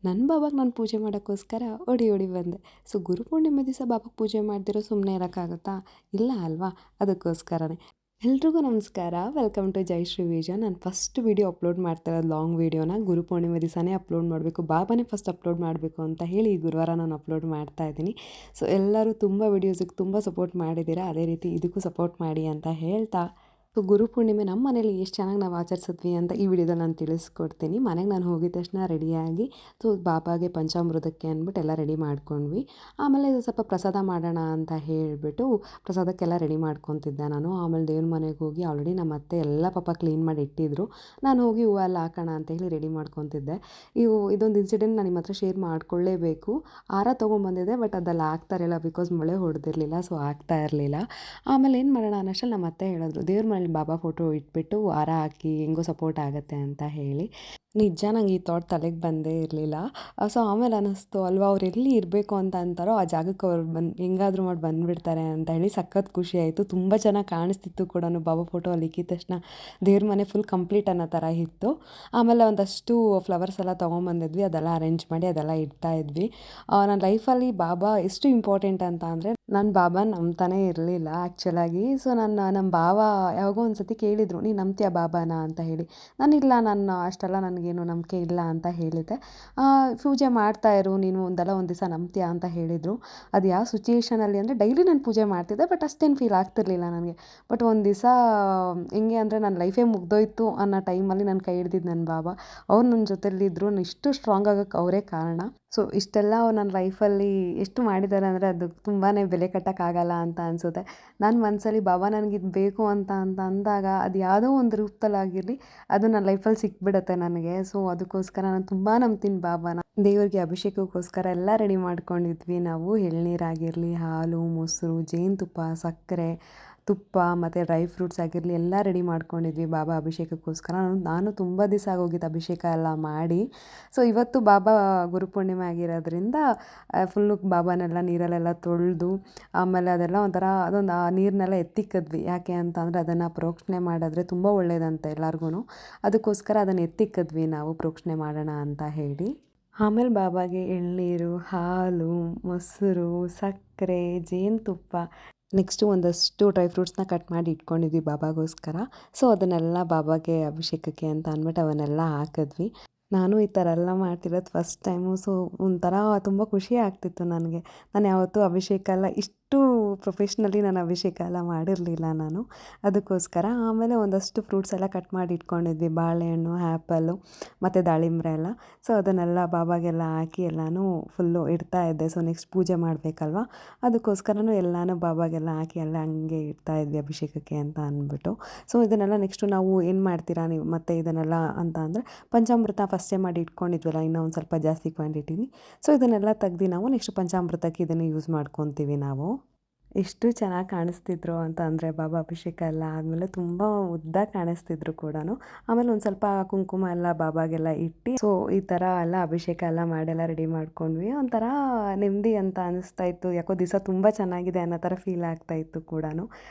ನನ್ನ ಬಾಬಾಗೆ ನಾನು ಪೂಜೆ ಮಾಡೋಕ್ಕೋಸ್ಕರ ಓಡಿ ಓಡಿ ಬಂದೆ. ಸೊ ಗುರುಪೂರ್ಣಿಮೆ ದಿವಸ ಬಾಬಾಗೆ ಪೂಜೆ ಮಾಡದಿರೋ ಸುಮ್ಮನೆ ಇರೋಕ್ಕಾಗುತ್ತಾ? ಇಲ್ಲ ಅಲ್ವಾ? ಅದಕ್ಕೋಸ್ಕರನೇ. ಎಲ್ರಿಗೂ ನಮಸ್ಕಾರ. Welcome to Jai Shri vision. ನಾನು ಫಸ್ಟ್ ವೀಡಿಯೋ ಅಪ್ಲೋಡ್ ಮಾಡ್ತಾಯಿರೋದು ಲಾಂಗ್ ವೀಡಿಯೋನ ಗುರುಪೂರ್ಣಿಮೆ ದಿವಸನೇ ಅಪ್ಲೋಡ್ ಮಾಡಬೇಕು, ಬಾಬಾನೇ ಫಸ್ಟ್ ಅಪ್ಲೋಡ್ ಮಾಡಬೇಕು ಅಂತ ಹೇಳಿ ಈ ಗುರುವಾರ ನಾನು ಅಪ್ಲೋಡ್ ಮಾಡ್ತಾ ಇದ್ದೀನಿ. ಸೊ ಎಲ್ಲರೂ ತುಂಬ ವೀಡಿಯೋಸಿಗೆ ತುಂಬ ಸಪೋರ್ಟ್ ಮಾಡಿದ್ದೀರಾ, ಅದೇ ರೀತಿ ಇದಕ್ಕೂ ಸಪೋರ್ಟ್ ಮಾಡಿ ಅಂತ ಹೇಳ್ತಾ, ಸೊ ಗುರುಪೂರ್ಣಿಮೆ ನಮ್ಮ ಮನೇಲಿ ಎಷ್ಟು ಚೆನ್ನಾಗಿ ನಾವು ಆಚರಿಸಿದ್ವಿ ಅಂತ ಈ ವಿಡಿಯೋದಲ್ಲಿ ನಾನು ತಿಳಿಸ್ಕೊಡ್ತೀನಿ. ಮನೆಗೆ ನಾನು ಹೋಗಿದ ತಕ್ಷಣ ರೆಡಿಯಾಗಿ ಸೊ ಬಾಬಾಗೆ ಪಂಚಾಮೃತಕ್ಕೆ ಅಂದ್ಬಿಟ್ಟು ಎಲ್ಲ ರೆಡಿ ಮಾಡ್ಕೊಂಡ್ವಿ. ಆಮೇಲೆ ಇದು ಸ್ವಲ್ಪ ಪ್ರಸಾದ ಮಾಡೋಣ ಅಂತ ಹೇಳಿಬಿಟ್ಟು ಪ್ರಸಾದಕ್ಕೆಲ್ಲ ರೆಡಿ ಮಾಡ್ಕೊತಿದ್ದೆ ನಾನು. ಆಮೇಲೆ ದೇವ್ರ ಮನೆಗೆ ಹೋಗಿ ಆಲ್ರೆಡಿ ನಮ್ಮ ಅತ್ತೆ ಎಲ್ಲ ಪಾಪ ಕ್ಲೀನ್ ಮಾಡಿ ಇಟ್ಟಿದ್ರು. ನಾನು ಹೋಗಿ ಹೂವೆಲ್ಲ ಹಾಕೋಣ ಅಂತ ಹೇಳಿ ರೆಡಿ ಮಾಡ್ಕೊತಿದ್ದೆ. ಇದೊಂದು ಇನ್ಸಿಡೆಂಟ್ ನಾನು ನಿಮ್ಮ ಹತ್ರ ಶೇರ್ ಮಾಡ್ಕೊಳ್ಳೇಬೇಕು. ಹಾರ ತೊಗೊಂಬಂದಿದ್ದೆ, ಬಟ್ ಅದಲ್ಲಿ ಆಗ್ತಾ ಇರಲಿಲ್ಲ, ಬಿಕಾಸ್ ಮಳೆ ಹೊಡೆದಿರಲಿಲ್ಲ, ಸೊ ಆಗ್ತಾ ಇರಲಿಲ್ಲ. ಆಮೇಲೆ ಏನು ಮಾಡೋಣ ಅನ್ನೋಷ್ಟರಲ್ಲಿ ನಮ್ಮ ಅತ್ತೆ ಹೇಳಿದ್ರು, ದೇವ್ರ ಮನೇಲಿ ಬಾಬಾ ಫೋಟೋ ಇಟ್ಬಿಟ್ಟು ಹಾರ ಹಾಕಿ ಹೆಂಗೋ ಸಪೋರ್ಟ್ ಆಗುತ್ತೆ ಅಂತ ಹೇಳಿ. ನಿಜ ನಂಗೆ ಈ ಥಾಟ್ ತಲೆಗೆ ಬಂದೇ ಇರಲಿಲ್ಲ. ಸೊ ಆಮೇಲೆ ಅನ್ನಿಸ್ತು ಅಲ್ವಾ, ಅವ್ರು ಎಲ್ಲಿ ಇರಬೇಕು ಅಂತ ಅಂತಾರೋ ಆ ಜಾಗಕ್ಕೆ ಅವ್ರು ಹೆಂಗಾದ್ರೂ ಮಾಡಿ ಬಂದುಬಿಡ್ತಾರೆ ಅಂತ ಹೇಳಿ ಸಖತ್ ಖುಷಿ ಆಯಿತು. ತುಂಬ ಚೆನ್ನಾಗಿ ಕಾಣಿಸ್ತಿತ್ತು ಕೂಡ ಬಾಬಾ ಫೋಟೋ ಅಲ್ಲಿ ಇಕ್ಕಿದ ತಕ್ಷಣ. ದೇವ್ರ ಮನೆ ಫುಲ್ ಕಂಪ್ಲೀಟ್ ಅನ್ನೋ ಥರ ಇತ್ತು. ಆಮೇಲೆ ಒಂದಷ್ಟು ಫ್ಲವರ್ಸ್ ಎಲ್ಲ ತೊಗೊಂಬಂದಿದ್ವಿ, ಅದೆಲ್ಲ ಅರೇಂಜ್ ಮಾಡಿ ಅದೆಲ್ಲ ಇಡ್ತಾ ಇದ್ವಿ. ನನ್ನ ಲೈಫಲ್ಲಿ ಬಾಬಾ ಎಷ್ಟು ಇಂಪಾರ್ಟೆಂಟ್ ಅಂತ ಅಂದರೆ, ನಾನು ಬಾಬಾ ನಂಬ್ತಾನೇ ಇರಲಿಲ್ಲ ಆ್ಯಕ್ಚುಲಾಗಿ. ಸೊ ನಮ್ಮ ಬಾವ ಯಾವಾಗೋ ಒಂದು ಸತಿ ಕೇಳಿದರು, ನೀನು ನಂಬ್ತೀಯ ಬಾಬಾನ ಅಂತ ಹೇಳಿ. ನಾನಿಲ್ಲ, ನಾನು ಅಷ್ಟೆಲ್ಲ ನನಗೇನು ನಂಬಿಕೆ ಇಲ್ಲ ಅಂತ ಹೇಳಿದ್ದೆ. ಪೂಜೆ ಮಾಡ್ತಾಯಿರು ನೀನು, ಒಂದಲ್ಲ ಒಂದು ದಿವಸ ನಂಬ್ತೀಯ ಅಂತ ಹೇಳಿದರು. ಅದು ಯಾವ ಸಿಚುಯೇಷನಲ್ಲಿ ಅಂದರೆ, ಡೈಲಿ ನಾನು ಪೂಜೆ ಮಾಡ್ತಿದ್ದೆ, ಬಟ್ ಅಷ್ಟೇನು ಫೀಲ್ ಆಗ್ತಿರ್ಲಿಲ್ಲ ನನಗೆ. ಬಟ್ ಒಂದು ದಿವಸ ಹೆಂಗೆ ಅಂದರೆ, ನನ್ನ ಲೈಫೇ ಮುಗ್ದೋಯ್ತು ಅನ್ನೋ ಟೈಮಲ್ಲಿ ನನ್ನ ಕೈ ಹಿಡ್ದಿದ್ದು ನನ್ನ ಬಾಬಾ. ಅವ್ರು ನನ್ನ ಜೊತೆಲಿದ್ದರು. ಇಷ್ಟು ಸ್ಟ್ರಾಂಗ್ ಆಗೋಕ್ಕೆ ಅವರೇ ಕಾರಣ. ಸೊ ಇಷ್ಟೆಲ್ಲ ನನ್ನ ಲೈಫಲ್ಲಿ ಎಷ್ಟು ಮಾಡಿದ್ದಾರೆ ಅಂದರೆ, ಅದು ತುಂಬಾ ಬೆಲೆ ಕಟ್ಟೋಕ್ಕಾಗಲ್ಲ ಅಂತ ಅನಿಸುತ್ತೆ. ನನ್ನ ಮನಸ್ಸಲ್ಲಿ ಬಾಬಾ ನನಗಿದು ಬೇಕು ಅಂತ ಅಂದಾಗ, ಅದು ಯಾವುದೋ ಒಂದು ರೂಪದಲ್ಲಾಗಿರಲಿ, ಅದು ನನ್ನ ಲೈಫಲ್ಲಿ ಸಿಕ್ಬಿಡುತ್ತೆ ನನಗೆ. ಸೊ ಅದಕ್ಕೋಸ್ಕರ ನಾನು ತುಂಬ ನಂಬ್ತೀನಿ ಬಾಬಾನ. ದೇವರಿಗೆ ಅಭಿಷೇಕಕ್ಕೋಸ್ಕರ ಎಲ್ಲ ರೆಡಿ ಮಾಡ್ಕೊಂಡಿದ್ವಿ ನಾವು. ಎಳ್ನೀರಾಗಿರಲಿ, ಹಾಲು, ಮೊಸರು, ಜೇನುತುಪ್ಪ, ಸಕ್ಕರೆ, ತುಪ್ಪ ಮತ್ತು ಡ್ರೈ ಫ್ರೂಟ್ಸ್ ಆಗಿರಲಿ ಎಲ್ಲ ರೆಡಿ ಮಾಡ್ಕೊಂಡಿದ್ವಿ ಬಾಬಾ ಅಭಿಷೇಕಕ್ಕೋಸ್ಕರ. ನಾನು ತುಂಬ ದಿವಸ ಆಗೋಗಿದ್ದು ಅಭಿಷೇಕ ಎಲ್ಲ ಮಾಡಿ. ಸೊ ಇವತ್ತು ಬಾಬಾ ಗುರುಪೂರ್ಣಿಮೆ ಆಗಿರೋದ್ರಿಂದ ಫುಲ್ಲು ಬಾಬಾನೆಲ್ಲ ನೀರಲ್ಲೆಲ್ಲ ತೊಳೆದು, ಆಮೇಲೆ ಅದೆಲ್ಲ ಒಂಥರ ಅದೊಂದು ಆ ನೀರನ್ನೆಲ್ಲ ಎತ್ತಿಕ್ಕಿದ್ವಿ. ಯಾಕೆ ಅಂತ ಅಂದರೆ, ಅದನ್ನು ಪ್ರೋಕ್ಷಣೆ ಮಾಡಿದ್ರೆ ತುಂಬ ಒಳ್ಳೆಯದಂತೆ ಎಲ್ಲರಿಗೂ. ಅದಕ್ಕೋಸ್ಕರ ಅದನ್ನು ಎತ್ತಿಕ್ಕಿದ್ವಿ ನಾವು, ಪ್ರೋಕ್ಷಣೆ ಮಾಡೋಣ ಅಂತ ಹೇಳಿ. ಆಮೇಲೆ ಬಾಬಾಗೆ ಎಳ್ನೀರು, ಹಾಲು, ಮೊಸರು, ಸಕ್ಕರೆ, ಜೇನುತುಪ್ಪ, ನೆಕ್ಸ್ಟು ಒಂದಷ್ಟು ಡ್ರೈ ಫ್ರೂಟ್ಸ್ನ ಕಟ್ ಮಾಡಿ ಇಟ್ಕೊಂಡಿದ್ವಿ ಬಾಬಾಗೋಸ್ಕರ. ಸೊ ಅದನ್ನೆಲ್ಲ ಬಾಬಾಗೆ ಅಭಿಷೇಕಕ್ಕೆ ಅಂತ ಅಂದ್ಬಿಟ್ಟು ಅವನ್ನೆಲ್ಲ ಹಾಕಿದ್ವಿ. ನಾನು ಈ ಥರ ಎಲ್ಲ ಮಾಡ್ತಿರೋದು ಫಸ್ಟ್ ಟೈಮು. ಸೊ ಒಂಥರ ತುಂಬ ಖುಷಿ ಆಗ್ತಿತ್ತು ನನಗೆ. ನಾನು ಯಾವತ್ತೂ ಅಭಿಷೇಕ ಎಲ್ಲ ಇಷ್ಟು ಪ್ರೊಫೆಷ್ನಲಿ ನಾನು ಅಭಿಷೇಕ ಎಲ್ಲ ಮಾಡಿರಲಿಲ್ಲ ನಾನು. ಅದಕ್ಕೋಸ್ಕರ ಆಮೇಲೆ ಒಂದಷ್ಟು ಫ್ರೂಟ್ಸ್ ಎಲ್ಲ ಕಟ್ ಮಾಡಿ ಇಟ್ಕೊಂಡಿದ್ವಿ, ಬಾಳೆಹಣ್ಣು, ಆ್ಯಪಲ್ಲು ಮತ್ತು ದಾಳಿಂಬೆ ಎಲ್ಲ. ಸೊ ಅದನ್ನೆಲ್ಲ ಬಾಬಾಗೆಲ್ಲ ಹಾಕಿ ಎಲ್ಲನೂ ಫುಲ್ಲು ಇಡ್ತಾ ಇದ್ದೆ. ಸೊ ನೆಕ್ಸ್ಟ್ ಪೂಜೆ ಮಾಡಬೇಕಲ್ವ, ಅದಕ್ಕೋಸ್ಕರನೂ ಎಲ್ಲನೂ ಬಾಬಾಗೆಲ್ಲ ಹಾಕಿ ಎಲ್ಲ ಹಂಗೆ ಇಡ್ತಾ ಇದ್ವಿ ಅಭಿಷೇಕಕ್ಕೆ ಅಂತ ಅಂದ್ಬಿಟ್ಟು. ಸೊ ಇದನ್ನೆಲ್ಲ ನೆಕ್ಸ್ಟು ನಾವು ಏನು ಮಾಡ್ತೀರಾ ನೀವು ಮತ್ತು ಇದನ್ನೆಲ್ಲ ಅಂತ ಅಂದರೆ, ಪಂಚಾಮೃತ ಫಸ್ಟೇ ಮಾಡಿ ಇಟ್ಕೊಂಡಿದ್ವಲ್ಲ, ಇನ್ನೂ ಒಂದು ಸ್ವಲ್ಪ ಜಾಸ್ತಿ ಕ್ವಾಂಟಿಟಿನಿ. ಸೊ ಇದನ್ನೆಲ್ಲ ತೆಗ್ದು ನಾವು ನೆಕ್ಸ್ಟ್ ಪಂಚಾಮೃತಕ್ಕೆ ಇದನ್ನು ಯೂಸ್ ಮಾಡ್ಕೊತೀವಿ ನಾವು. ಎಷ್ಟು ಚೆನ್ನಾಗಿ ಕಾಣಿಸ್ತಿದ್ರು ಅಂತ ಅಂದರೆ, ಬಾಬಾ ಅಭಿಷೇಕ ಎಲ್ಲ ಆದಮೇಲೆ ತುಂಬ ಉದ್ದ ಕಾಣಿಸ್ತಿದ್ರು ಕೂಡ. ಆಮೇಲೆ ಒಂದು ಸ್ವಲ್ಪ ಕುಂಕುಮ ಎಲ್ಲ ಬಾಬಾಗೆಲ್ಲ ಇಟ್ಟು, ಸೊ ಈ ಥರ ಎಲ್ಲ ಅಭಿಷೇಕ ಎಲ್ಲ ಮಾಡೆಲ್ಲ ರೆಡಿ ಮಾಡ್ಕೊಂಡ್ವಿ. ಒಂಥರ ನೆಮ್ಮದಿ ಅಂತ ಅನಿಸ್ತಾ ಇತ್ತು. ಯಾಕೋ ದಿವಸ ತುಂಬ ಚೆನ್ನಾಗಿದೆ ಅನ್ನೋ ಥರ ಫೀಲ್ ಆಗ್ತಾಯಿತ್ತು ಕೂಡ.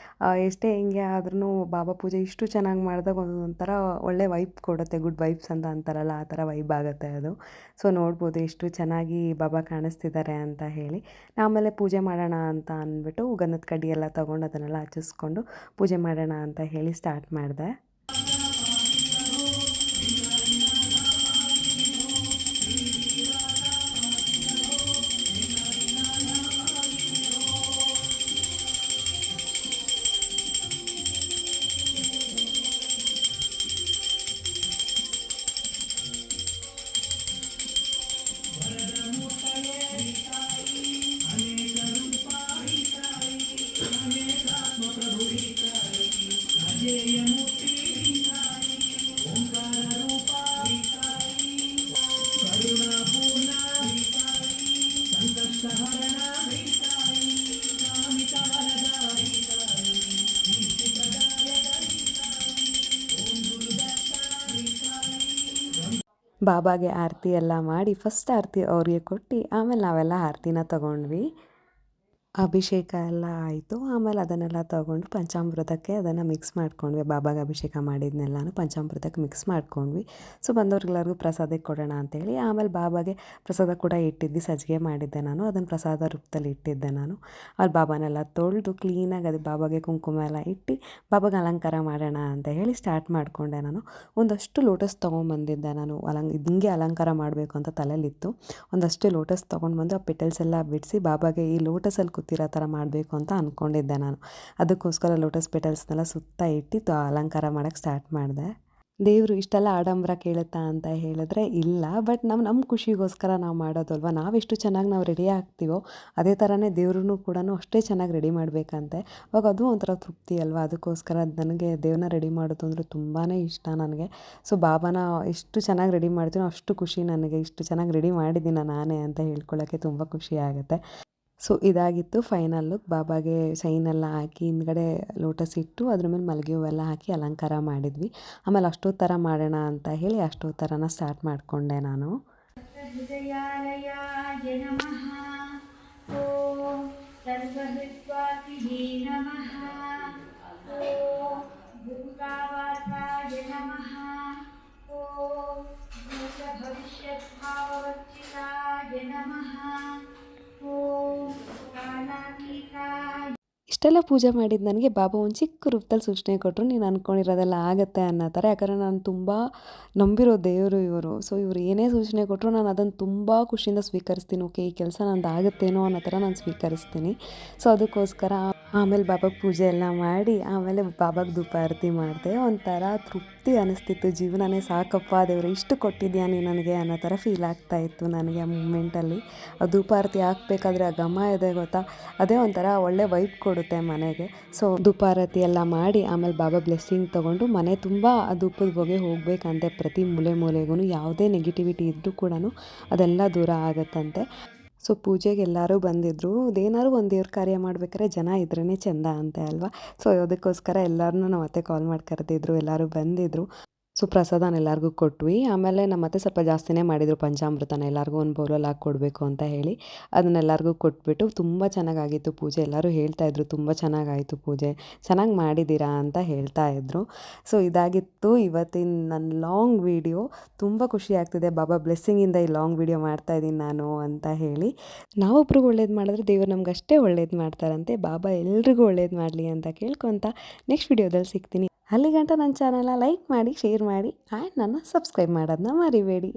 ಎಷ್ಟೇ ಹೆಂಗೆ ಆದ್ರೂ ಬಾಬಾ ಪೂಜೆ ಇಷ್ಟು ಚೆನ್ನಾಗಿ ಮಾಡಿದಾಗ ಒಂಥರ ಒಳ್ಳೆ ವೈಬ್ ಕೊಡುತ್ತೆ, ಗುಡ್ ವೈಬ್ಸ್ ಅಂತ ಅಂತಾರಲ್ಲ, ಆ ಥರ ವೈಬ್ ಆಗುತ್ತೆ ಅದು. ಸೊ ನೋಡ್ಬೋದು ಎಷ್ಟು ಚೆನ್ನಾಗಿ ಬಾಬಾ ಕಾಣಿಸ್ತಿದ್ದಾರೆ ಅಂತ ಹೇಳಿ. ಆಮೇಲೆ ಪೂಜೆ ಮಾಡೋಣ ಅಂತ ಅಂದ್ಬಿಟ್ಟು ಗಂಧದ ಕಡ್ಡಿ ಎಲ್ಲ ತೊಗೊಂಡು ಅದನ್ನೆಲ್ಲ ಹಚ್ಚಿಸ್ಕೊಂಡು ಪೂಜೆ ಮಾಡೋಣ ಅಂತ ಹೇಳಿ ಸ್ಟಾರ್ಟ್ ಮಾಡಿದೆ. ಬಾಬಾಗೆ ಆರತಿ ಎಲ್ಲ ಮಾಡಿ ಫಸ್ಟ್ ಆರತಿ ಅವ್ರಿಗೆ ಕೊಟ್ಟು ಆಮೇಲೆ ನಾವೆಲ್ಲ ಆರತಿನ ತಗೊಂಡ್ವಿ. ಅಭಿಷೇಕ ಎಲ್ಲ ಆಯಿತು. ಆಮೇಲೆ ಅದನ್ನೆಲ್ಲ ತಗೊಂಡು ಪಂಚಾಮೃತಕ್ಕೆ ಅದನ್ನು ಮಿಕ್ಸ್ ಮಾಡ್ಕೊಂಡ್ವಿ. ಬಾಬಾಗೆ ಅಭಿಷೇಕ ಮಾಡಿದ್ನೆಲ್ಲನೂ ಪಂಚಾಮೃತಕ್ಕೆ ಮಿಕ್ಸ್ ಮಾಡ್ಕೊಂಡ್ವಿ. ಸೊ ಬಂದವ್ರಿಗೆಲ್ಲರಿಗೂ ಪ್ರಸಾದಕ್ಕೆ ಕೊಡೋಣ ಅಂತೇಳಿ. ಆಮೇಲೆ ಬಾಬಾಗೆ ಪ್ರಸಾದ ಕೂಡ ಇಟ್ಟಿದ್ವಿ. ಸಜ್ಜಿಗೆ ಮಾಡಿದ್ದೆ ನಾನು, ಅದನ್ನು ಪ್ರಸಾದ ರೂಪದಲ್ಲಿ ಇಟ್ಟಿದ್ದೆ ನಾನು. ಅಲ್ಲಿ ಬಾಬಾನೆಲ್ಲ ತೊಳೆದು ಕ್ಲೀನಾಗಿ ಅದು ಬಾಬಾಗೆ ಕುಂಕುಮ ಎಲ್ಲ ಇಟ್ಟು ಬಾಬಾಗೆ ಅಲಂಕಾರ ಮಾಡೋಣ ಅಂತ ಹೇಳಿ ಸ್ಟಾರ್ಟ್ ಮಾಡಿಕೊಂಡೆ ನಾನು. ಒಂದಷ್ಟು ಲೋಟಸ್ ತೊಗೊಂಬಂದಿದ್ದೆ ನಾನು. ಹಿಂಗೆ ಅಲಂಕಾರ ಮಾಡಬೇಕು ಅಂತ ತಲೆಯಲ್ಲಿತ್ತು. ಒಂದಷ್ಟು ಲೋಟಸ್ ತೊಗೊಂಡು ಬಂದು ಆ ಪೆಟಲ್ಸ್ ಎಲ್ಲ ಬಿಡಿಸಿ ಬಾಬಾಗೆ ಈ ಲೋಟಸಲ್ಲಿ ಕೂತಿರೋ ಥರ ಮಾಡಬೇಕು ಅಂತ ಅಂದ್ಕೊಂಡಿದ್ದೆ ನಾನು. ಅದಕ್ಕೋಸ್ಕರ ಲೋಟಸ್ ಪೆಟಲ್ಸ್ನೆಲ್ಲ ಸುತ್ತ ಇಟ್ಟು ಅಲಂಕಾರ ಮಾಡೋಕ್ಕೆ ಸ್ಟಾರ್ಟ್ ಮಾಡಿದೆ. ದೇವರು ಇಷ್ಟೆಲ್ಲ ಆಡಂಬರ ಕೇಳುತ್ತಾ ಅಂತ ಹೇಳಿದ್ರೆ ಇಲ್ಲ, ಬಟ್ ನಮ್ಮ ಖುಷಿಗೋಸ್ಕರ ನಾವು ಮಾಡೋದಲ್ವ. ನಾವೆಷ್ಟು ಚೆನ್ನಾಗಿ ನಾವು ರೆಡಿ ಆಗ್ತೀವೋ ಅದೇ ಥರನೇ ದೇವ್ರೂ ಕೂಡ ಅಷ್ಟೇ ಚೆನ್ನಾಗಿ ರೆಡಿ ಮಾಡಬೇಕಂತೆ. ಅವಾಗ ಅದು ಒಂಥರ ತೃಪ್ತಿ ಅಲ್ವಾ. ಅದಕ್ಕೋಸ್ಕರ ನನಗೆ ದೇವ್ರನ್ನ ರೆಡಿ ಮಾಡೋದು ಅಂದರೆ ತುಂಬಾ ಇಷ್ಟ ನನಗೆ. ಸೊ ಬಾಬಾನ ಎಷ್ಟು ಚೆನ್ನಾಗಿ ರೆಡಿ ಮಾಡ್ತೀನೋ ಅಷ್ಟು ಖುಷಿ ನನಗೆ. ಇಷ್ಟು ಚೆನ್ನಾಗಿ ರೆಡಿ ಮಾಡಿದ್ದೀನ ನಾನೇ ಅಂತ ಹೇಳ್ಕೊಳ್ಳೋಕ್ಕೆ ತುಂಬ ಖುಷಿ ಆಗುತ್ತೆ. ಸೊ ಇದಾಗಿತ್ತು ಫೈನಲ್ ಲುಕ್. ಬಾಬಾಗೆ ಸೈನೆಲ್ಲ ಹಾಕಿ ಹಿಂದ್ಗಡೆ ಲೋಟಸ್ ಇಟ್ಟು ಅದ್ರ ಮೇಲೆ ಮಲ್ಲಿಗೆ ಹೂವೆಲ್ಲ ಹಾಕಿ ಅಲಂಕಾರ ಮಾಡಿದ್ವಿ. ಆಮೇಲೆ ಅಷ್ಟೊತ್ತು ಥರ ಮಾಡೋಣ ಅಂತ ಹೇಳಿ ಅಷ್ಟೊತ್ತು ಥರನ ಸ್ಟಾರ್ಟ್ ಮಾಡಿಕೊಂಡೆ ನಾನು. ಇಷ್ಟೆಲ್ಲ ಪೂಜೆ ಮಾಡಿದ್ದು ನನಗೆ ಬಾಬಾ ಒಂದು ಚಿಕ್ಕ ರೂಪದಲ್ಲಿ ಸೂಚನೆ ಕೊಟ್ಟರು, ನೀನು ಅಂದ್ಕೊಂಡಿರೋದೆಲ್ಲ ಆಗುತ್ತೆ ಅನ್ನೋ ಥರ. ಯಾಕಂದರೆ ನಾನು ತುಂಬ ನಂಬಿರೋ ದೇವರು ಇವರು. ಸೊ ಇವರು ಏನೇ ಸೂಚನೆ ಕೊಟ್ಟರು ನಾನು ಅದನ್ನು ತುಂಬ ಖುಷಿಯಿಂದ ಸ್ವೀಕರಿಸ್ತೀನಿ. ಓಕೆ, ಈ ಕೆಲಸ ನಂದು ಆಗುತ್ತೇನೋ ಅನ್ನೋ ಥರ ನಾನು ಸ್ವೀಕರಿಸ್ತೀನಿ. ಸೊ ಅದಕ್ಕೋಸ್ಕರ ಆಮೇಲೆ ಬಾಬಾಗೆ ಪೂಜೆ ಎಲ್ಲ ಮಾಡಿ ಆಮೇಲೆ ಬಾಬಾಗೆ ಧೂಪ ಆರತಿ ಮಾಡಿದೆ. ಒಂಥರ ತೃಪ್ತಿ ಅನ್ನಿಸ್ತಿತ್ತು. ಜೀವನನೇ ಸಾಕಪ್ಪ ದೇವರು, ಇಷ್ಟು ಕೊಟ್ಟಿದ್ಯಾ ನೀನು ನನಗೆ ಅನ್ನೋ ಥರ ಫೀಲ್ ಆಗ್ತಾಯಿತ್ತು ನನಗೆ ಆ ಮೂಮೆಂಟಲ್ಲಿ. ಆ ಧೂಪ ಆರತಿ ಹಾಕ್ಬೇಕಾದ್ರೆ ಆ ಘಮ ಇದೆ ಗೊತ್ತಾ, ಅದೇ ಒಂಥರ ಒಳ್ಳೆ ವೈಬ್ ಕೊಡುತ್ತೆ ಮನೆಗೆ. ಸೊ ಧೂಪ ಆರತಿ ಎಲ್ಲ ಮಾಡಿ ಆಮೇಲೆ ಬಾಬಾ ಬ್ಲೆಸ್ಸಿಂಗ್ ತೊಗೊಂಡು ಮನೆ ತುಂಬ ಆ ಧೂಪದ ಹೊಗೆ ಹೋಗಬೇಕಂತೆ. ಪ್ರತಿ ಮೂಲೆಗೂ ಯಾವುದೇ ನೆಗೆಟಿವಿಟಿ ಇದ್ದರೂ ಕೂಡ ಅದೆಲ್ಲ ದೂರ ಆಗುತ್ತಂತೆ. ಸೊ ಪೂಜೆಗೆ ಎಲ್ಲರೂ ಬಂದಿದ್ದರು. ಅದೇನಾದ್ರು ಒಂದು ದೇವ್ರ ಕಾರ್ಯ ಮಾಡ್ಬೇಕಾದ್ರೆ ಜನ ಇದ್ರೇ ಚೆಂದ ಅಂತೆ ಅಲ್ವಾ. ಸೊ ಅದಕ್ಕೋಸ್ಕರ ಎಲ್ಲರನ್ನೂ ನಮ್ಮ ಅತ್ತೆ ಕಾಲ್ ಮಾಡಿ ಕರೆದಿದ್ರು, ಎಲ್ಲರೂ ಬಂದಿದ್ದರು. ಸೊ ಪ್ರಸಾದನ ಎಲ್ಲರಿಗೂ ಕೊಟ್ವಿ. ಆಮೇಲೆ ನಮ್ಮ ಅತ್ತೆ ಸ್ವಲ್ಪ ಜಾಸ್ತಿನೇ ಮಾಡಿದರು ಪಂಚಾಮೃತನ, ಎಲ್ಲರಿಗೂ ಒಂದು ಬೌಲಲ್ಲಿ ಹಾಕಿ ಕೊಡಬೇಕು ಅಂತ ಹೇಳಿ ಅದನ್ನೆಲ್ಲರಿಗೂ ಕೊಟ್ಬಿಟ್ಟು ತುಂಬ ಚೆನ್ನಾಗಾಗಿತ್ತು ಪೂಜೆ. ಎಲ್ಲರೂ ಹೇಳ್ತಾಯಿದ್ರು ತುಂಬ ಚೆನ್ನಾಗಾಯಿತು ಪೂಜೆ, ಚೆನ್ನಾಗಿ ಮಾಡಿದ್ದೀರಾ ಅಂತ ಹೇಳ್ತಾಯಿದ್ರು. ಸೊ ಇದಾಗಿತ್ತು ಇವತ್ತಿನ ನನ್ನ ಲಾಂಗ್ ವೀಡಿಯೋ. ತುಂಬ ಖುಷಿ ಆಗ್ತಿದೆ, ಬಾಬಾ ಬ್ಲೆಸ್ಸಿಂಗಿಂದ ಈ ಲಾಂಗ್ ವೀಡಿಯೋ ಮಾಡ್ತಾಯಿದ್ದೀನಿ ನಾನು ಅಂತ ಹೇಳಿ. ನಾವೊಬ್ರಿಗೆ ಒಳ್ಳೇದು ಮಾಡಿದ್ರೆ ದೇವರು ನಮ್ಗೆ ಅಷ್ಟೇ ಒಳ್ಳೇದು ಮಾಡ್ತಾರಂತೆ. ಬಾಬಾ ಎಲ್ರಿಗೂ ಒಳ್ಳೇದು ಮಾಡಲಿ ಅಂತ ಕೇಳ್ಕೊತ ನೆಕ್ಸ್ಟ್ ವೀಡಿಯೋದಲ್ಲಿ ಸಿಗ್ತೀನಿ. ಅಲ್ಲಿಗಂಟ ನನ್ನ ಚಾನಲ್ನ ಲೈಕ್ ಮಾಡಿ, ಶೇರ್ ಮಾಡಿ ಆ್ಯಂಡ್ ನನ್ನ ಸಬ್ಸ್ಕ್ರೈಬ್ ಮಾಡೋದನ್ನ ಮರಿಬೇಡಿ.